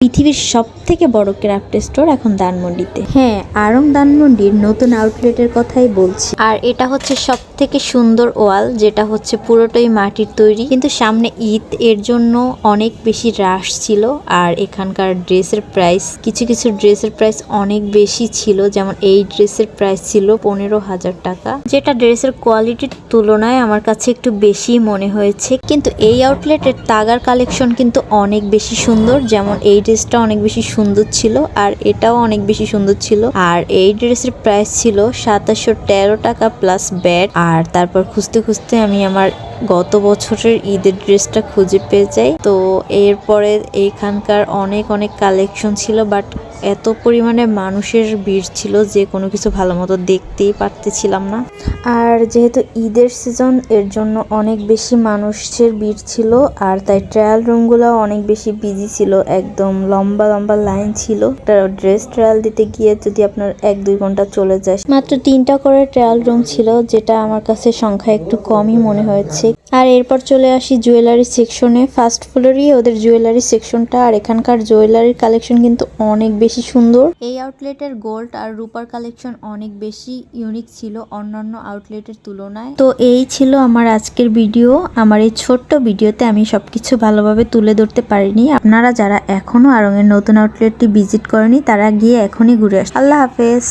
পৃথিবীর সবথেকে বড় ক্রাফট স্টোর এখন ধানমন্ডিতে। হ্যাঁ, আড়ং ধানমন্ডির নতুন আউটলেটের কথাই বলছি। আর এটা হচ্ছে সবথেকে সুন্দর ওয়াল, যেটা হচ্ছে পুরোটাই মাটির তৈরি। কিন্তু সামনে ঈদ, এর জন্য অনেক বেশি রাশ ছিল। আর এখানকার ড্রেসের প্রাইস, কিছু কিছু ড্রেসের প্রাইস অনেক বেশি ছিল। যেমন এই ড্রেসের প্রাইস ছিল 15,000 টাকা, যেটা ড্রেসের কোয়ালিটির তুলনায় আমার কাছে একটু বেশি মনে হয়েছে। কিন্তু এই আউটলেটের তাগার কালেকশন কিন্তু অনেক বেশি সুন্দর। যেমন এই ড্রেসটা অনেক বেশি সুন্দর ছিল, আর এটাও অনেক বেশি সুন্দর ছিল। আর এই ড্রেসের প্রাইস ছিল 2713 টাকা প্লাস ব্যাট। আর তারপর খুঁজতে খুঁজতে আমি আমার গত বছরের ঈদের ড্রেসটা খুঁজে পেয়ে যাই। তো এরপরে এইখানকার অনেক অনেক কালেকশন ছিল, বাট এত পরিমাণে মানুষের ভিড় ছিল যে কোনো কিছু ভালো মতো দেখতেই পারতেছিলাম না। আর যেহেতু ঈদের সিজন, এর জন্য অনেক বেশি মানুষের ভিড় ছিল। আর তাই ট্রায়াল রুমগুলো অনেক বেশি বিজি ছিল, একদম লম্বা লম্বা লাইন ছিল। ড্রেস ট্রায়াল দিতে গিয়ে যদি আপনার 1-2 ঘন্টা চলে যায়। মাত্র 3টা করে ট্রায়াল রুম ছিল, যেটা আমার কাছে সংখ্যা একটু কমই মনে হয়েছে। আর এরপর চলে আসি জুয়েলারি সেকশনে। ফার্স্ট ফ্লোরেই ওদের জুয়েলারি সেকশনটা। আর এখানকার জুয়েলারির কালেকশন কিন্তু অনেক বেশি সুন্দর। এই আউটলেটের গোল্ড আর রূপার কালেকশন অনেক বেশি ইউনিক ছিল অন্যান্য আউটলেটের তুলনায়। তো এই ছিল আমার আজকের ভিডিও। আমার এই ছোট্ট ভিডিওতে আমি সবকিছু ভালোভাবে তুলে ধরতে পারিনি। আপনারা যারা এখনো আড়ং এর নতুন আউটলেটটি ভিজিট করেনি, তারা গিয়ে এখনই ঘুরে আসুন। আল্লাহ হাফেজ।